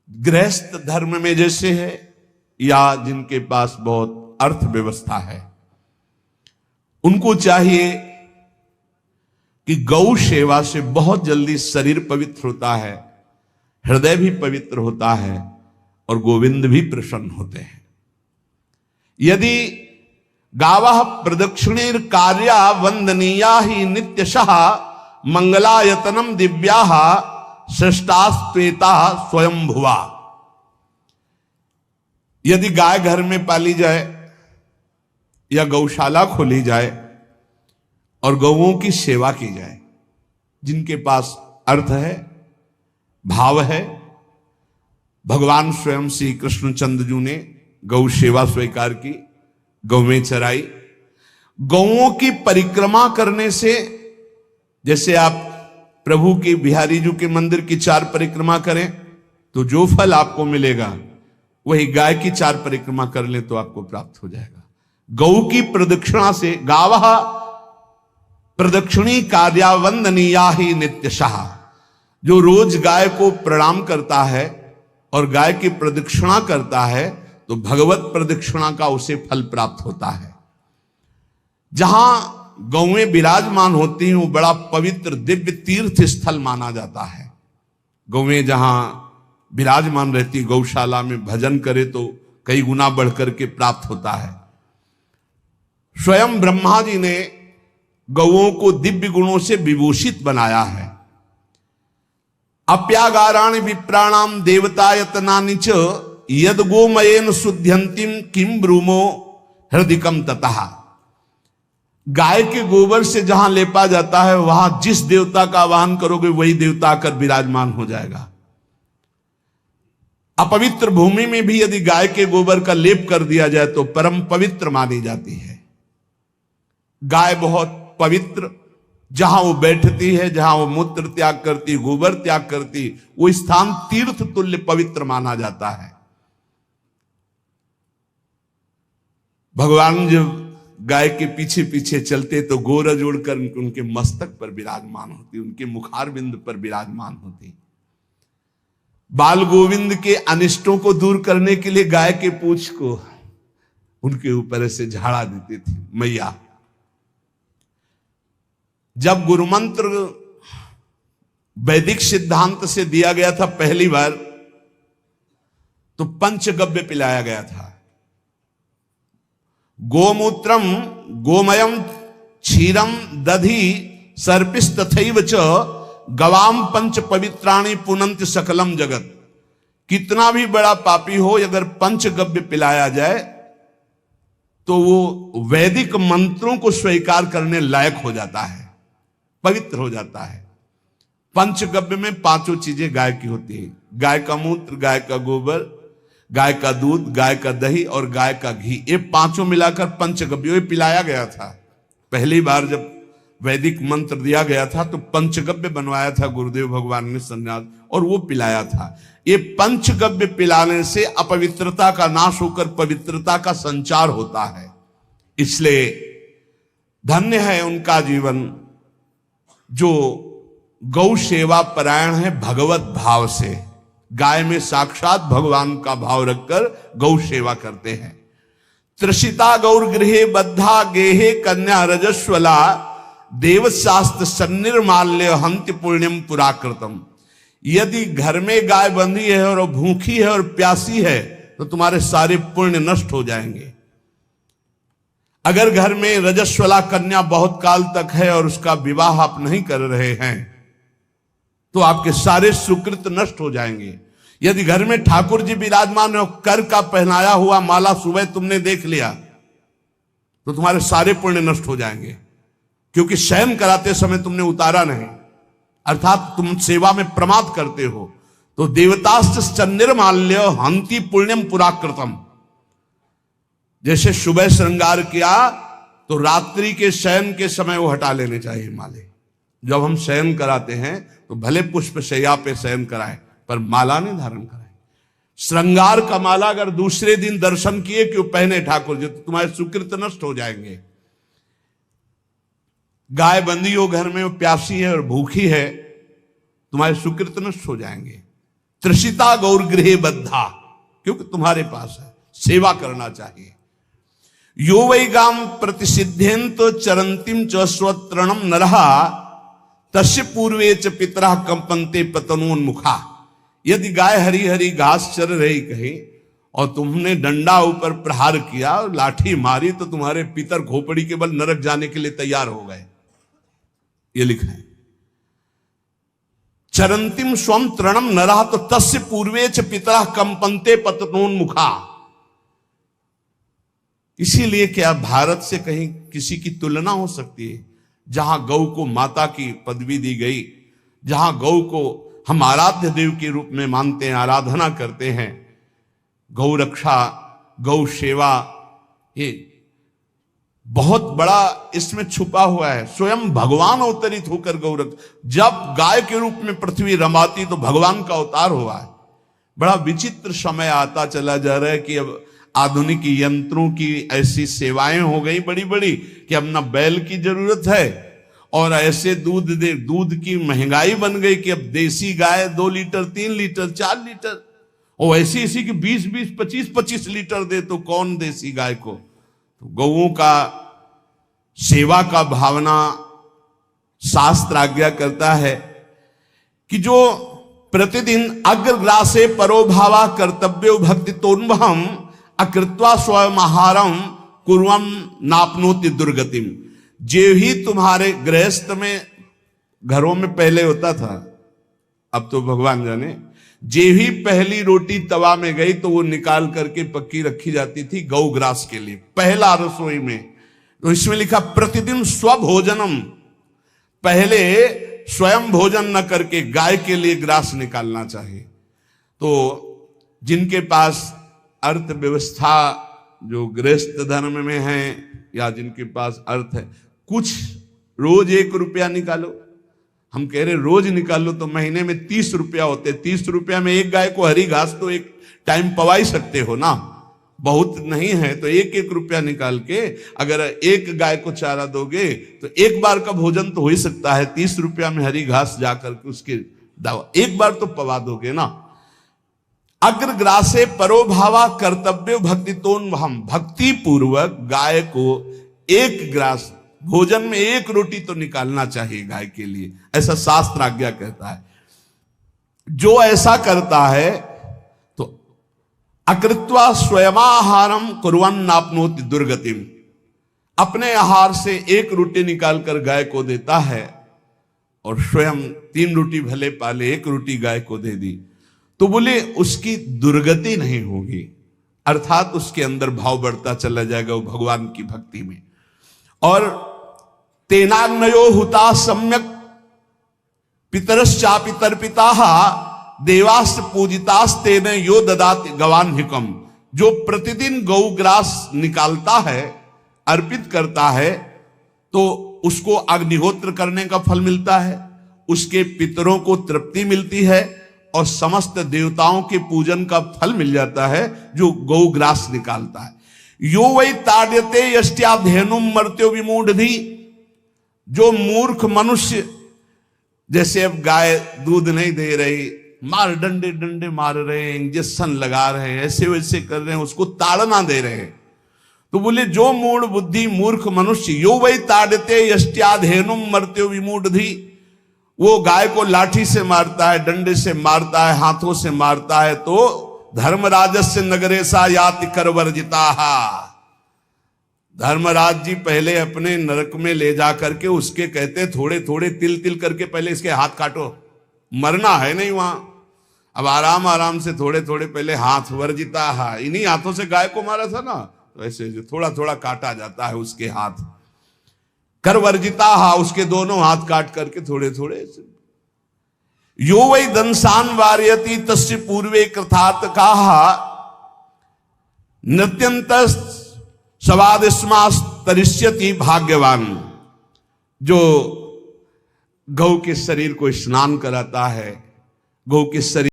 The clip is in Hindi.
गृहस्थ धर्म में जैसे है या जिनके पास बहुत अर्थव्यवस्था है, उनको चाहिए कि गौ सेवा से बहुत जल्दी शरीर पवित्र होता है, हृदय भी पवित्र होता है और गोविंद भी प्रसन्न होते हैं। यदि गावः प्रदक्षिणेर कार्या वंदनीया ही नित्यशः मंगलायतनम दिव्याः सृष्टास्त्वेता स्वयंभुवा। यदि गाय घर में पाली जाए या गौशाला खोली जाए और गौओं की सेवा की जाए, जिनके पास अर्थ है, भाव है, भगवान स्वयं श्री कृष्णचंद्र जी ने गौ सेवा स्वीकार की, गौवें चराई। गौओं की परिक्रमा करने से, जैसे आप प्रभु के बिहारी जी के मंदिर की 4 परिक्रमा करें तो जो फल आपको मिलेगा वही गाय की 4 परिक्रमा कर लें तो आपको प्राप्त हो जाएगा। गौ की प्रदक्षिणा से, गावः प्रदक्षिणी कार्या वंदनीया ही नित्यशः, जो रोज गाय को प्रणाम करता है और गाय की प्रदक्षिणा करता है तो भगवत प्रदक्षिणा का उसे फल प्राप्त होता है। जहां गौएं विराजमान होती हैं वो बड़ा पवित्र दिव्य तीर्थ स्थल माना जाता है। गौएं जहां विराजमान रहती, गौशाला में भजन करे तो कई गुना बढ़कर के प्राप्त होता है। स्वयं ब्रह्मा जी ने गौओं को दिव्य गुणों से विभूषित बनाया है। अप्यागाराणि विप्राणाम देवतायतनानि च यद गोमयेन शुद्ध्यंतिम किम ब्रूमो हृदिकम ततः। गाय के गोबर से जहां लेपा जाता है वहां जिस देवता का आवाहन करोगे वही देवता आकर विराजमान हो जाएगा। अपवित्र भूमि में भी यदि गाय के गोबर का लेप कर दिया जाए तो परम पवित्र मानी जाती है। गाय बहुत पवित्र, जहां वो बैठती है, जहां वो मूत्र त्याग करती, गोबर त्याग करती, वो स्थान तीर्थ तुल्य पवित्र माना जाता है। भगवान जब गाय के पीछे पीछे चलते तो गोरज उड़कर उनके मस्तक पर विराजमान होती, उनके मुखार बिंद पर विराजमान होती। बाल गोविंद के अनिष्टों को दूर करने के लिए गाय के पूंछ को उनके ऊपर से झाड़ा देती थी मैया। जब गुरुमंत्र वैदिक सिद्धांत से दिया गया था पहली बार तो पंचगव्य पिलाया गया था। गोमूत्रम गोमयम क्षीरम दधि सर्पिस्तथैव च गवाम पंच पवित्राणि पुनंत सकलम जगत। कितना भी बड़ा पापी हो, अगर पंचगव्य पिलाया जाए तो वो वैदिक मंत्रों को स्वीकार करने लायक हो जाता है, पवित्र हो जाता है। पंचगव्य में 5 चीजें गाय की होती है। गाय का मूत्र, गाय का गोबर, गाय का दूध, गाय का दही और गाय का घी, ये 5 मिलाकर पंचगव्य पिलाया गया था। पहली बार जब वैदिक मंत्र दिया गया था तो पंचगव्य बनवाया था गुरुदेव भगवान ने संन्यास, और वो पिलाया था। ये पंचगव्य पिलाने से अपवित्रता का नाश होकर पवित्रता का संचार होता है। इसलिए धन्य है उनका जीवन जो गौ सेवा परायण है भगवत भाव से। गाय में साक्षात भगवान का भाव रखकर गौ सेवा करते हैं। त्रिषिता गौर गृहे बद्धा गेहे कन्या रजस्वला देवशास्त्र सन्निर्माल्य हंति पुण्यम पुराकृतम। यदि घर में गाय बंधी है और भूखी है और प्यासी है तो तुम्हारे सारे पुण्य नष्ट हो जाएंगे। अगर घर में रजस्वला कन्या बहुत काल तक है और उसका विवाह आप नहीं कर रहे हैं तो आपके सारे सुकृत नष्ट हो जाएंगे। यदि घर में ठाकुर जी विराजमान है, कर का पहनाया हुआ माला सुबह तुमने देख लिया तो तुम्हारे सारे पुण्य नष्ट हो जाएंगे, क्योंकि शयन कराते समय तुमने उतारा नहीं, अर्थात तुम सेवा में प्रमाद करते हो। तो देवतास्त्र सन्निर्माल्य हंति पुण्यम पुराकृतम। जैसे सुबह श्रृंगार किया तो रात्रि के शयन के समय वो हटा लेने चाहिए माले। जब हम शयन कराते हैं तो भले पुष्प शैया पे शयन कराएं पर माला नहीं धारण कराएं। श्रृंगार का माला अगर दूसरे दिन दर्शन किए क्यों पहने ठाकुर जी तो तुम्हारे सुकृत नष्ट हो जाएंगे। गाय बंदी हो घर में, वो प्यासी है और भूखी है, तुम्हारे सुकृत नष्ट हो जाएंगे। तृषिता गौर गृहे बद्धा, क्योंकि तुम्हारे पास है, सेवा करना चाहिए। यो वै गाम प्रतिसिद्धेन तो चरंतिम च स्वतरणम नरहा तस्य पूर्वे च पितरा कंपनते पतनोन्मुखा। यदि गाय हरी हरी घास चर रही कहीं और तुमने डंडा ऊपर प्रहार किया और लाठी मारी तो तुम्हारे पितर खोपड़ी के बल नरक जाने के लिए तैयार हो गए, ये लिखा है। चरंतिम स्वम तृणम नरहा तो तस्य पूर्वे च पितरा कंपनते पतनोन्मुखा। इसीलिए क्या भारत से कहीं किसी की तुलना हो सकती है, जहां गौ को माता की पदवी दी गई, जहां गौ को हम आराध्य देव के रूप में मानते हैं, आराधना करते हैं। गौ रक्षा, गौ सेवा, ये बहुत बड़ा इसमें छुपा हुआ है। स्वयं भगवान अवतरित होकर गौ जब गाय के रूप में पृथ्वी रमाती तो भगवान का अवतार हुआ है। बड़ा विचित्र समय आता चला जा रहा है कि अब आधुनिक यंत्रों की ऐसी सेवाएं हो गई बड़ी बड़ी कि अब ना बैल की जरूरत है, और ऐसे दूध की महंगाई बन गई कि अब देसी गाय 2 लीटर 3 लीटर 4 लीटर, और ऐसी ऐसी कि 20-20 25-25 लीटर दे तो कौन देसी गाय को। तो गौओं का सेवा का भावना शास्त्र आज्ञा करता है कि जो प्रतिदिन अग्रग्रासे परोभावा कर्तव्यो भक्ति तोन्वहम अकृत्वा स्वयं आहारम कुर्वम नापनोति दुर्गतिम। जे ही तुम्हारे गृहस्थ में घरों में पहले होता था, अब तो भगवान जाने, जे ही पहली रोटी तवा में गई तो वो निकाल करके पक्की रखी जाती थी गौग्रास के लिए, पहला रसोई में। तो इसमें लिखा प्रतिदिन स्वभोजनम, पहले स्वयं भोजन न करके गाय के लिए ग्रास निकालना चाहिए। तो जिनके पास अर्थव्यवस्था जो गृहस्थ धर्म में है या जिनके पास अर्थ है, कुछ रोज 1 रुपया निकालो। हम कह रहे रोज निकालो तो महीने में 30 रुपया होते, 30 रुपया में एक गाय को हरी घास तो एक टाइम पवा ही सकते हो ना, बहुत नहीं है तो 1-1 रुपया निकाल के अगर एक गाय को चारा दोगे तो एक बार का भोजन तो हो ही सकता है। 30 रुपया में हरी घास जाकर के उसके दावा एक बार तो पवा दोगे ना। अग्रग्रासे परोभावा कर्तव्य भक्ति तोन, हम भक्ति पूर्वक गाय को 1 ग्रास भोजन में 1 रोटी तो निकालना चाहिए गाय के लिए, ऐसा शास्त्र आज्ञा कहता है। जो ऐसा करता है तो अकृत्वा स्वयमाहारम कुर्वन् नाप्नोति दुर्गतिम, अपने आहार से 1 रोटी निकालकर गाय को देता है और स्वयं 3 रोटी भले पाले 1 रोटी गाय को दे दी तो बोले उसकी दुर्गति नहीं होगी, अर्थात उसके अंदर भाव बढ़ता चला जाएगा वो भगवान की भक्ति में। और तेनाग्नयो हुता सम्यक पितरश्चापि तर्पिताः देवास्त पूजितास्तेन यो ददाति गवान्हिकम। जो प्रतिदिन गौग्रास निकालता है, अर्पित करता है, तो उसको अग्निहोत्र करने का फल मिलता है, उसके पितरों को तृप्ति मिलती है और समस्त देवताओं के पूजन का फल मिल जाता है जो गौग्रास निकालता है। यो वै ताड्यते यष्ट्याधेनुम मर्त्यो विमूढ़धि। जो मूर्ख मनुष्य, जैसे अब गाय दूध नहीं दे रही, मार डंडे डंडे मार रहे हैं, इंजेक्शन लगा रहे हैं, ऐसे वैसे कर रहे हैं, उसको ताड़ना दे रहे हैं, तो बोले जो मूढ़ बुद्धि मूर्ख मनुष्य, यो वै ताड्यते यष्ट्याधेनुम मर्त्यो विमूढ़धि, वो गाय को लाठी से मारता है, डंडे से मारता है, हाथों से मारता है, तो धर्मराजस्य नगरेशा याति करवर्जिताः। धर्मराज जी पहले अपने नरक में ले जा करके उसके कहते थोड़े थोड़े तिल तिल करके पहले इसके हाथ काटो, मरना है नहीं वहां, अब आराम आराम से थोड़े थोड़े पहले हाथ वर्जिताः, इन्हीं हाथों से गाय को मारा था ना, तो ऐसे थोड़ा थोड़ा काटा जाता है उसके हाथ। कर वर्जिता, उसके दोनों हाथ काट करके थोड़े थोड़े। यो वै दंसान वार्यति तस्य पूर्वे कृतार्थ काः नृत्यंत सवादिस्मास्तरिष्यति भाग्यवान। जो गौ के शरीर को स्नान कराता है, गौ के शरीर